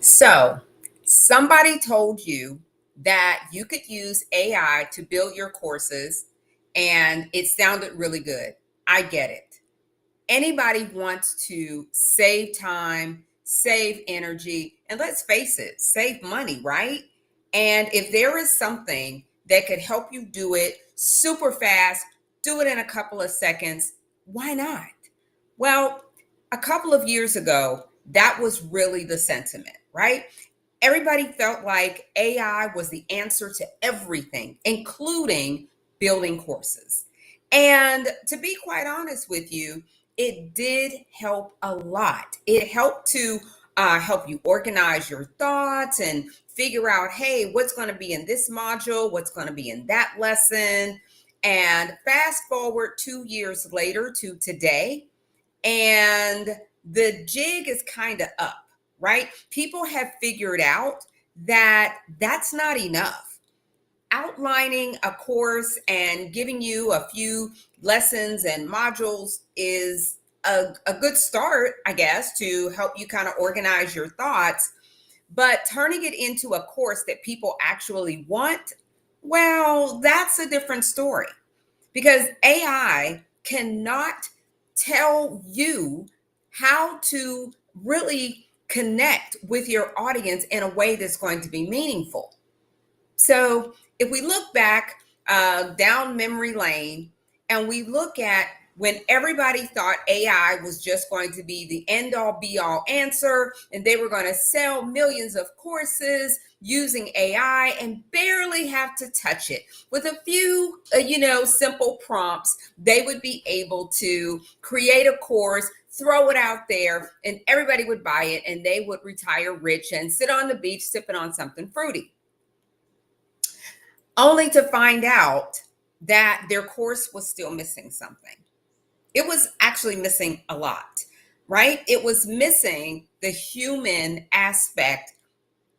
So, somebody told you that you could use AI to build your courses, and it sounded really good. I get it. Anybody wants to save time, save energy, and let's face it, save money, right? And if there is something that could help you do it super fast, do it in a couple of seconds, why not? Well, a couple of years ago, that was really the sentiment, right? Everybody felt like AI was the answer to everything, including building courses. And to be quite honest with you, it did help a lot. It helped to help you organize your thoughts and figure out, hey, what's going to be in this module, what's going to be in that lesson. And fast forward 2 years later to today, and the jig is kind of up, right? People have figured out that that's not enough. Outlining a course and giving you a few lessons and modules is a good start, I guess, to help you kind of organize your thoughts. But turning it into a course that people actually want, well, that's a different story because AI cannot tell you how to really connect with your audience in a way that's going to be meaningful. So, if we look back down memory lane and we look at when everybody thought AI was just going to be the end all be all answer and they were going to sell millions of courses using AI and barely have to touch it with a few, simple prompts, they would be able to create a course, throw it out there, and everybody would buy it and they would retire rich and sit on the beach sipping on something fruity, only to find out that their course was still missing something. It was actually missing a lot, right? It was missing the human aspect,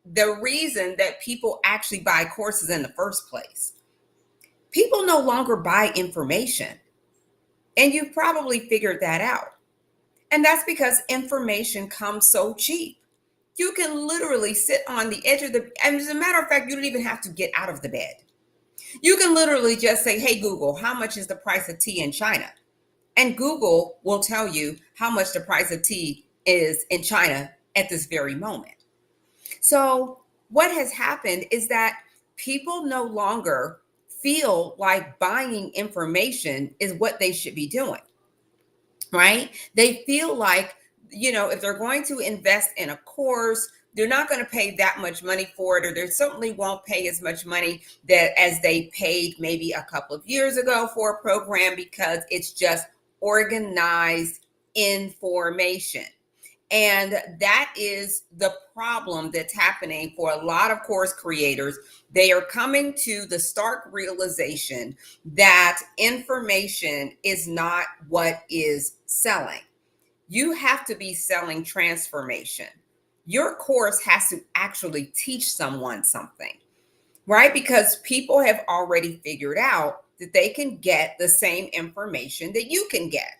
the reason that people actually buy courses in the first place. People no longer buy information, and you've probably figured that out. And that's because information comes so cheap. You can literally sit on the edge of and as a matter of fact, you don't even have to get out of the bed. You can literally just say, hey, Google, how much is the price of tea in China? And Google will tell you how much the price of tea is in China at this very moment. So, what has happened is that people no longer feel like buying information is what they should be doing, right? They feel like, if they're going to invest in a course, they're not going to pay that much money for it, or they certainly won't pay as much money that as they paid maybe a couple of years ago for a program because it's just organized information. And that is the problem that's happening for a lot of course creators. They are coming to the stark realization that information is not what is selling. You have to be selling transformation. Your course has to actually teach someone something, right? Because people have already figured out that they can get the same information that you can get.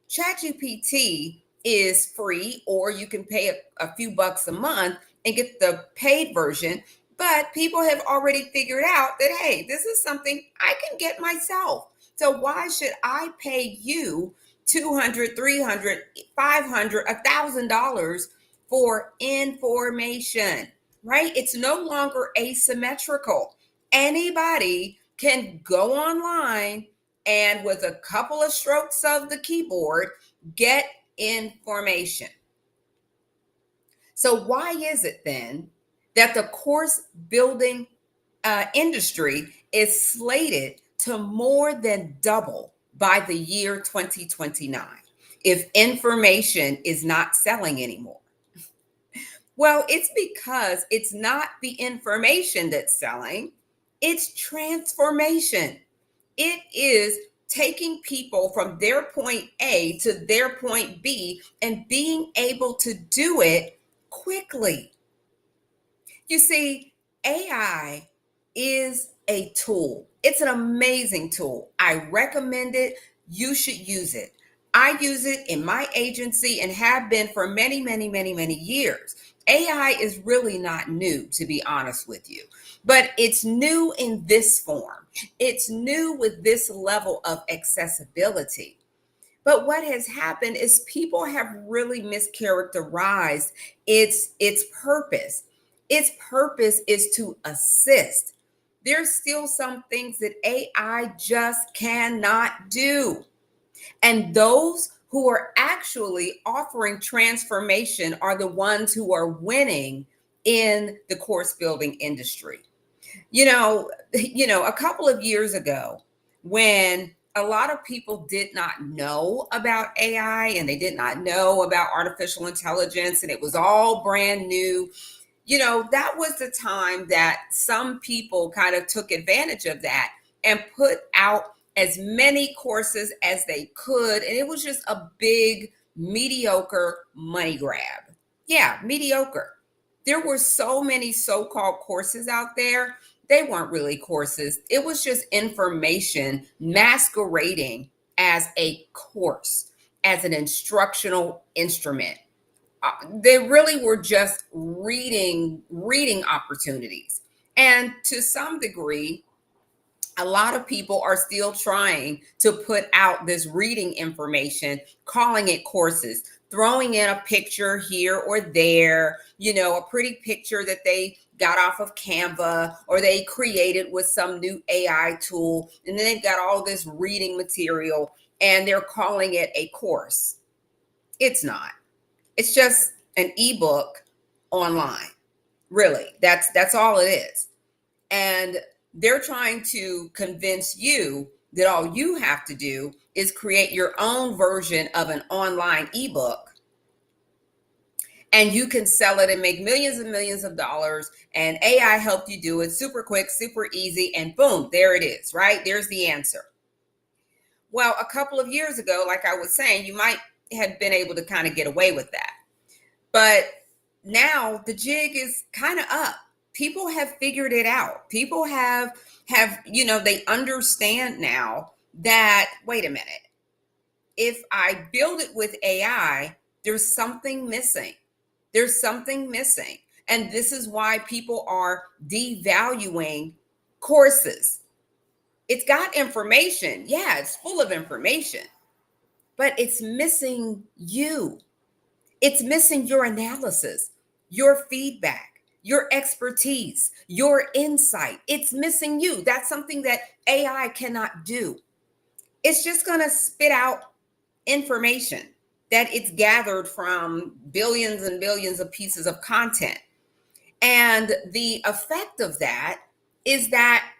ChatGPT is free, or you can pay a few bucks a month and get the paid version. But people have already figured out that, hey, this is something I can get myself. So why should I pay you 200, 300, 500, $1,000 for information, right? It's no longer asymmetrical. Anybody can go online and with a couple of strokes of the keyboard, get information. So, why is it then that the course building industry is slated to more than double by the year 2029 if information is not selling anymore? Well, it's because it's not the information that's selling, it's transformation. It is taking people from their point A to their point B and being able to do it quickly. You see, AI is a tool. It's an amazing tool. I recommend it. You should use it. I use it in my agency and have been for many, many, many, many years. AI is really not new, to be honest with you, but it's new in this form. It's new with this level of accessibility. But what has happened is people have really mischaracterized its purpose. Its purpose is to assist. There's still some things that AI just cannot do. And those who are actually offering transformation are the ones who are winning in the course building industry. A couple of years ago, when a lot of people did not know about AI and they did not know about artificial intelligence, and it was all brand new, that was the time that some people kind of took advantage of that and put out as many courses as they could. And it was just a big, mediocre money grab. Yeah, mediocre. There were so many so called courses out there. They weren't really courses, it was just information masquerading as a course, as an instructional instrument. They really were just reading opportunities. And to some degree, a lot of people are still trying to put out this reading information, calling it courses, throwing in a picture here or there, a pretty picture that they got off of Canva or they created with some new AI tool. And then they've got all this reading material and they're calling it a course. It's not. It's just an ebook online. Really. That's all it is. And they're trying to convince you that all you have to do is create your own version of an online ebook and you can sell it and make millions and millions of dollars. And AI helped you do it super quick, super easy, and boom, there it is, right? There's the answer. Well, a couple of years ago, like I was saying, you might have been able to kind of get away with that. But now the jig is kind of up. People have figured it out. People have they understand now that, wait a minute, if I build it with AI, there's something missing. There's something missing. And this is why people are devaluing courses. It's got information. Yeah, it's full of information, but it's missing you. It's missing your analysis, your feedback, your expertise, your insight. It's missing you. That's something that AI cannot do. It's just going to spit out information that it's gathered from billions and billions of pieces of content. And the effect of that is that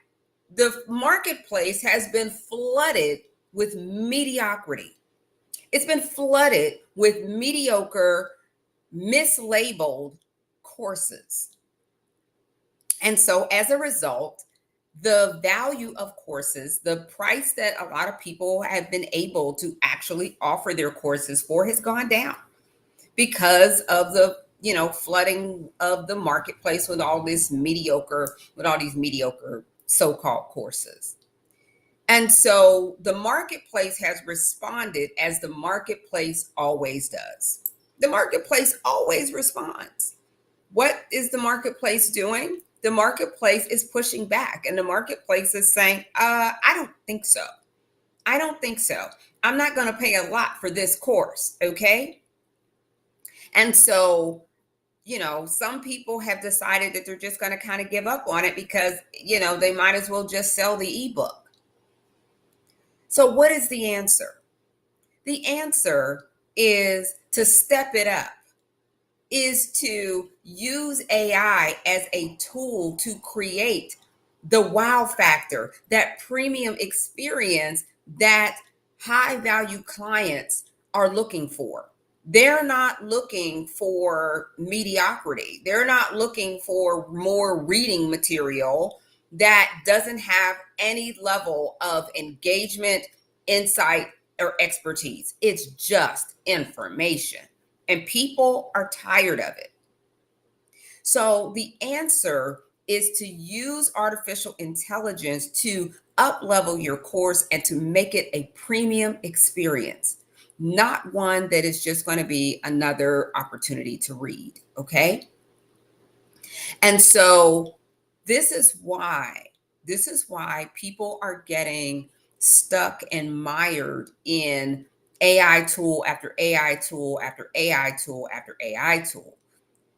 the marketplace has been flooded with mediocrity. It's been flooded with mediocre, mislabeled courses. And so as a result, the value of courses, the price that a lot of people have been able to actually offer their courses for has gone down because of the flooding of the marketplace with all these mediocre so-called courses. And so the marketplace has responded as the marketplace always does. The marketplace always responds. What is the marketplace doing? The marketplace is pushing back, and the marketplace is saying, I don't think so. I don't think so. I'm not going to pay a lot for this course. Okay. And so, some people have decided that they're just going to kind of give up on it because, they might as well just sell the ebook. So, what is the answer? The answer is to step it up, is to use AI as a tool to create the wow factor, that premium experience that high value clients are looking for. They're not looking for mediocrity. They're not looking for more reading material that doesn't have any level of engagement, insight, or expertise. It's just information. And people are tired of it. So the answer is to use artificial intelligence to up level your course and to make it a premium experience. not one that is just going to be another opportunity to read. Okay. And so this is why, this is why people are getting stuck and mired in AI tool after AI tool after AI tool after AI tool,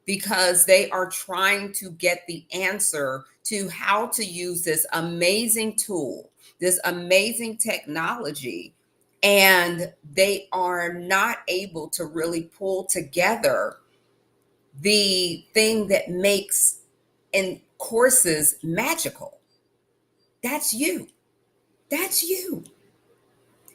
because they are trying to get the answer to how to use this amazing tool, this amazing technology, and they are not able to really pull together the thing that makes in courses magical. That's you. That's you.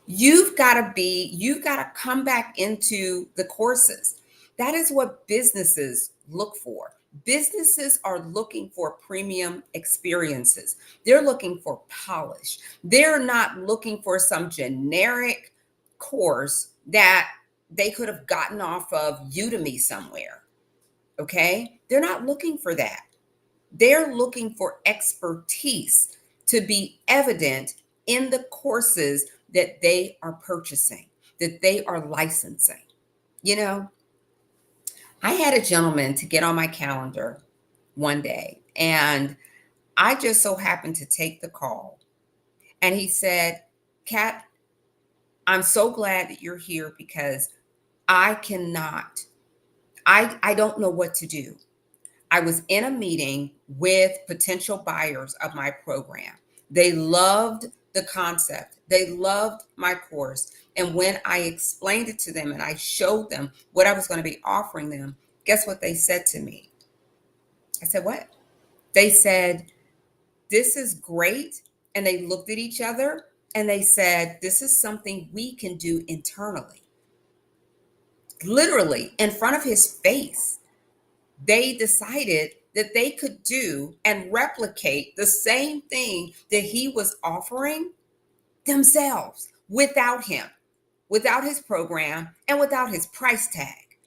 You've got to come back into the courses. That is what businesses look for. Businesses are looking for premium experiences. They're looking for polish. They're not looking for some generic course that they could have gotten off of Udemy somewhere. Okay? They're not looking for that. They're looking for expertise to be evident in the courses that they are purchasing, that they are licensing. You know, I had a gentleman to get on my calendar one day, and I just so happened to take the call. And he said, Kat, I'm so glad that you're here because I cannot, I don't know what to do. I was in a meeting with potential buyers of my program. They loved the concept. They loved my course. And when I explained it to them and I showed them what I was going to be offering them, guess what they said to me? I said, what? They said, this is great. And they looked at each other and they said, this is something we can do internally. Literally in front of his face, they decided that they could do and replicate the same thing that he was offering themselves without him, without his program, and without his price tag.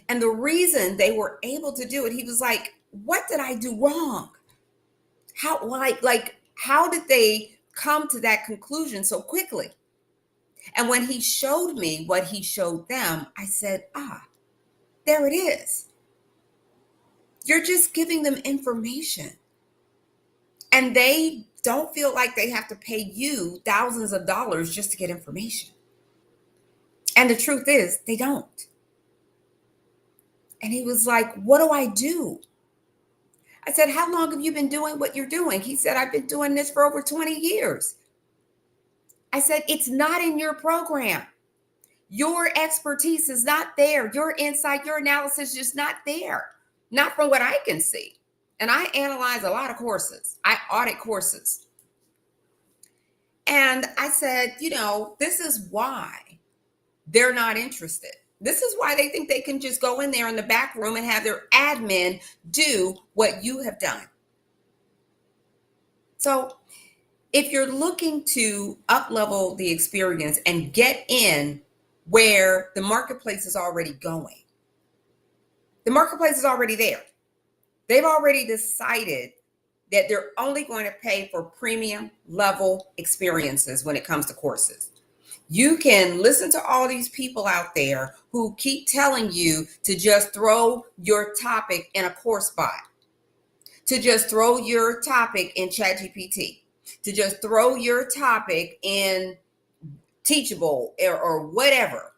And the reason they were able to do it, he was like, what did I do wrong? How did they come to that conclusion so quickly? And when he showed me what he showed them, I said, there it is. You're just giving them information. And they don't feel like they have to pay you thousands of dollars just to get information. And the truth is, they don't. And he was like, what do I do? I said, how long have you been doing what you're doing? He said, I've been doing this for over 20 years. I said, it's not in your program. Your expertise is not there. Your insight, your analysis is just not there. Not from what I can see. And I analyze a lot of courses. I audit courses. And I said, this is why they're not interested. This is why they think they can just go in there in the back room and have their admin do what you have done. So if you're looking to up-level the experience and get in where the marketplace is already going, the marketplace is already there. They've already decided that they're only going to pay for premium level experiences when it comes to courses. You can listen to all these people out there who keep telling you to just throw your topic in a course bot, to just throw your topic in ChatGPT, to just throw your topic in Teachable or whatever.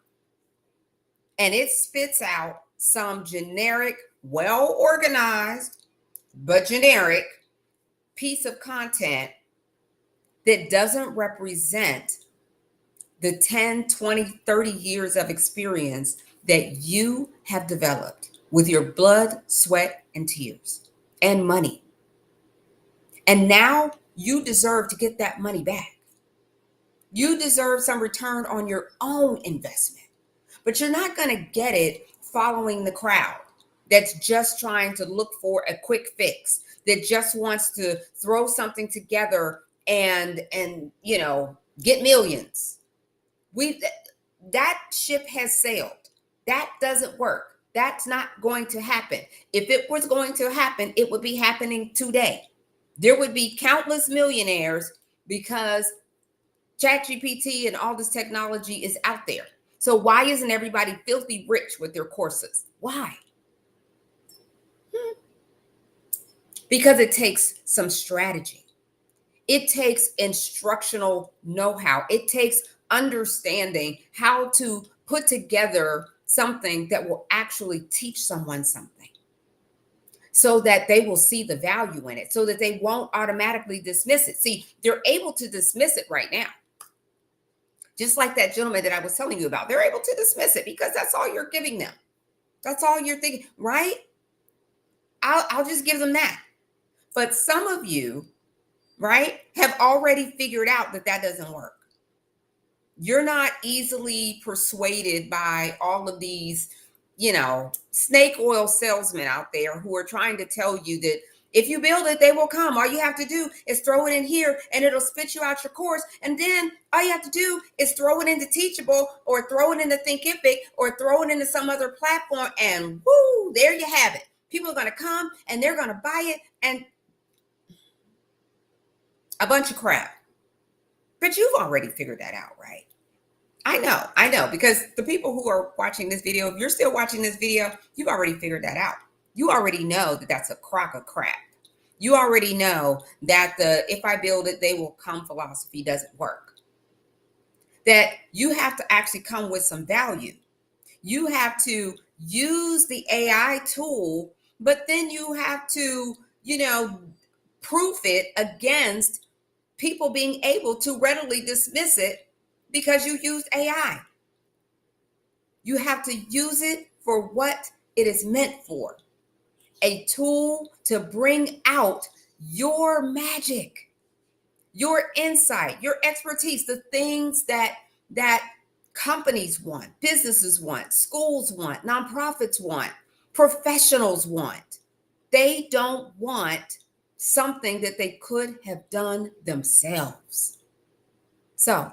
And it spits out some generic, well organized, but generic piece of content that doesn't represent the 10, 20, 30 years of experience that you have developed with your blood, sweat, and tears and money. And now you deserve to get that money back. You deserve some return on your own investment, but you're not going to get it following the crowd that's just trying to look for a quick fix, that just wants to throw something together and get millions. That ship has sailed. That doesn't work. That's not going to happen. If it was going to happen, it would be happening today. There would be countless millionaires because ChatGPT and all this technology is out there. So why isn't everybody filthy rich with their courses? Why? Because it takes some strategy. It takes instructional know-how. It takes understanding how to put together something that will actually teach someone something so that they will see the value in it, so that they won't automatically dismiss it. See, they're able to dismiss it right now. Just like that gentleman that I was telling you about, they're able to dismiss it because that's all you're giving them. That's all you're thinking, right? I'll just give them that. But some of you, right, have already figured out that that doesn't work. You're not easily persuaded by all of these, snake oil salesmen out there who are trying to tell you that if you build it, they will come. All you have to do is throw it in here and it'll spit you out your course. And then all you have to do is throw it into Teachable or throw it into Thinkific or throw it into some other platform. And woo, there you have it. People are going to come and they're going to buy it, and a bunch of crap. But you've already figured that out, right? I know, because the people who are watching this video, if you're still watching this video, you've already figured that out. You already know that that's a crock of crap. You already know that the if I build it, they will come philosophy doesn't work. That you have to actually come with some value. You have to use the AI tool, but then you have to, proof it against people being able to readily dismiss it because you used AI. You have to use it for what it is meant for. A tool to bring out your magic, your insight, your expertise, the things that companies want, businesses want, schools want, nonprofits want, professionals want. They don't want something that they could have done themselves. So,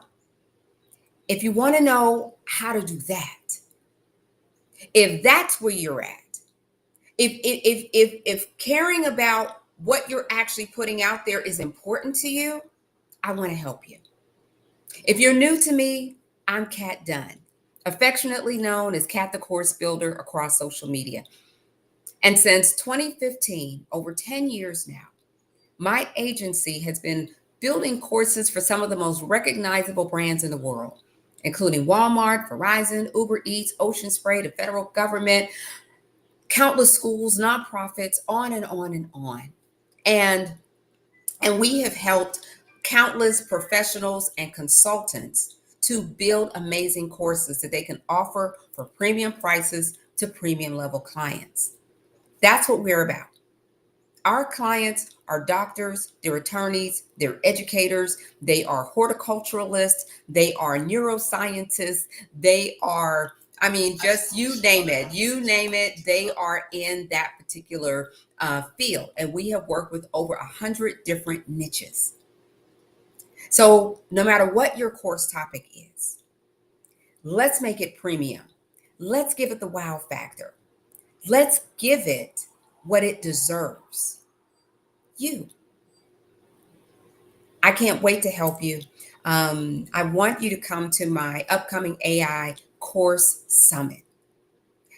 if you want to know how to do that, if that's where you're at, if caring about what you're actually putting out there is important to you, I want to help you. If you're new to me, I'm Kat Dunn, affectionately known as Kat the Course Builder across social media. And since 2015, over 10 years now, my agency has been building courses for some of the most recognizable brands in the world, including Walmart, Verizon, Uber Eats, Ocean Spray, the federal government, countless schools, nonprofits, on and on and on. And we have helped countless professionals and consultants to build amazing courses that they can offer for premium prices to premium level clients. That's what we're about. Our clients are doctors, they're attorneys, they're educators, they are horticulturalists, they are neuroscientists, they are, just you name it, they are in that particular field. And we have worked with over 100 different niches. So no matter what your course topic is, let's make it premium. Let's give it the wow factor. Let's give it what it deserves. You. I can't wait to help you. I want you to come to my upcoming AI course summit.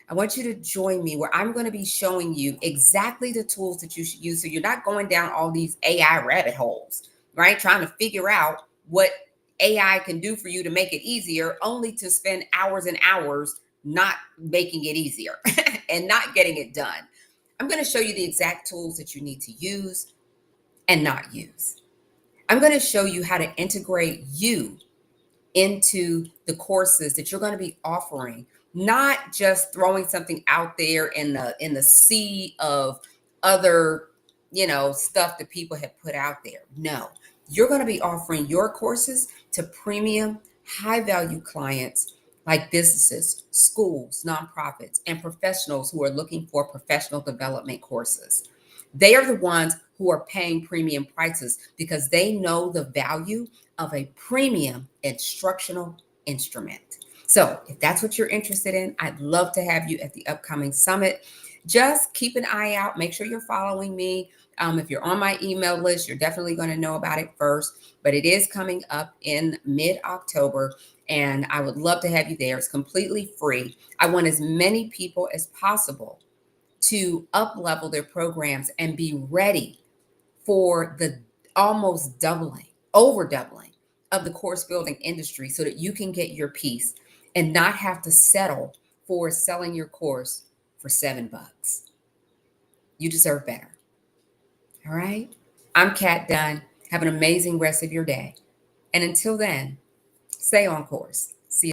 I want you to join me where I'm going to be showing you exactly the tools that you should use. So you're not going down all these AI rabbit holes, right? Trying to figure out what AI can do for you to make it easier, only to spend hours and hours not making it easier and not getting it done. I'm going to show you the exact tools that you need to use and not use. I'm going to show you how to integrate you into the courses that you're going to be offering, not just throwing something out there in the sea of other, stuff that people have put out there. No, you're going to be offering your courses to premium, high value clients like businesses, schools, nonprofits, and professionals who are looking for professional development courses. They are the ones who are paying premium prices because they know the value of a premium instructional instrument. So if that's what you're interested in, I'd love to have you at the upcoming summit. just keep an eye out. Make sure you're following me. If you're on my email list, you're definitely going to know about it first. But it is coming up in mid-October, and I would love to have you there. It's completely free. I want as many people as possible to up level their programs and be ready for the almost doubling, over doubling of the course building industry so that you can get your piece and not have to settle for selling your course for $7. You deserve better. All right. I'm Kat Dunn. Have an amazing rest of your day. And until then, stay on course.